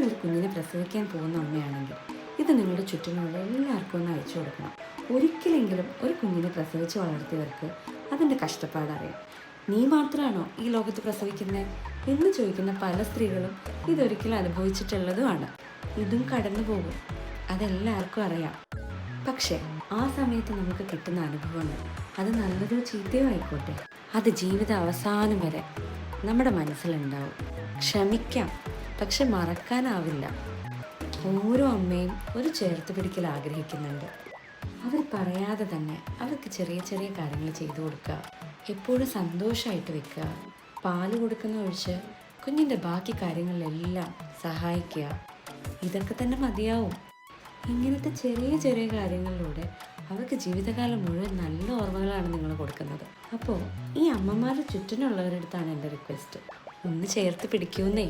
നിങ്ങളൊരു കുഞ്ഞിനെ പ്രസവിക്കാൻ പോകുന്ന അമ്മയാണെങ്കിൽ ഇത് നിങ്ങളുടെ ചുറ്റിനുള്ള എല്ലാവർക്കും ഒന്ന് അയച്ചു കൊടുക്കണം. ഒരിക്കലെങ്കിലും ഒരു കുഞ്ഞിനെ പ്രസവിച്ച് വളർത്തിയവർക്ക് അതിൻ്റെ കഷ്ടപ്പാടറിയാം. നീ മാത്രമാണോ ഈ ലോകത്ത് പ്രസവിക്കുന്നത് എന്ന് ചോദിക്കുന്ന പല സ്ത്രീകളും ഇതൊരിക്കലും അനുഭവിച്ചിട്ടുള്ളതുമാണ്. ഇതും കടന്നു പോകും, അതെല്ലാവർക്കും അറിയാം. പക്ഷേ ആ സമയത്ത് നമുക്ക് കിട്ടുന്ന അനുഭവങ്ങൾ, അത് നല്ലതോ ചീത്തയോ ആയിക്കോട്ടെ, അത് ജീവിത അവസാനം വരെ നമ്മുടെ മനസ്സിലുണ്ടാവും. ക്ഷമിക്കാം, പക്ഷെ മറക്കാനാവില്ല. ഓരോ അമ്മയും ഒരു ചേർത്ത് പിടിക്കൽ ആഗ്രഹിക്കുന്നുണ്ട്. അവർ പറയാതെ തന്നെ അവർക്ക് ചെറിയ ചെറിയ കാര്യങ്ങൾ ചെയ്തു കൊടുക്കുക, എപ്പോഴും സന്തോഷമായിട്ട് വെക്കുക, പാല് കൊടുക്കുന്ന ഒഴിച്ച് കുഞ്ഞിൻ്റെ ബാക്കി കാര്യങ്ങളിലെല്ലാം സഹായിക്കുക. ഇതൊക്കെ തന്നെ മതിയാവും. ഇങ്ങനത്തെ ചെറിയ ചെറിയ കാര്യങ്ങളിലൂടെ അവർക്ക് ജീവിതകാലം മുഴുവൻ നല്ല ഓർമ്മകളാണ് നിങ്ങൾ കൊടുക്കുന്നത്. അപ്പോൾ ഈ അമ്മമാരുടെ ചുറ്റിനുള്ളവരുടെ അടുത്താണ് എൻ്റെ റിക്വസ്റ്റ്, ഒന്ന് ചേർത്ത് പിടിക്കൂന്നേ.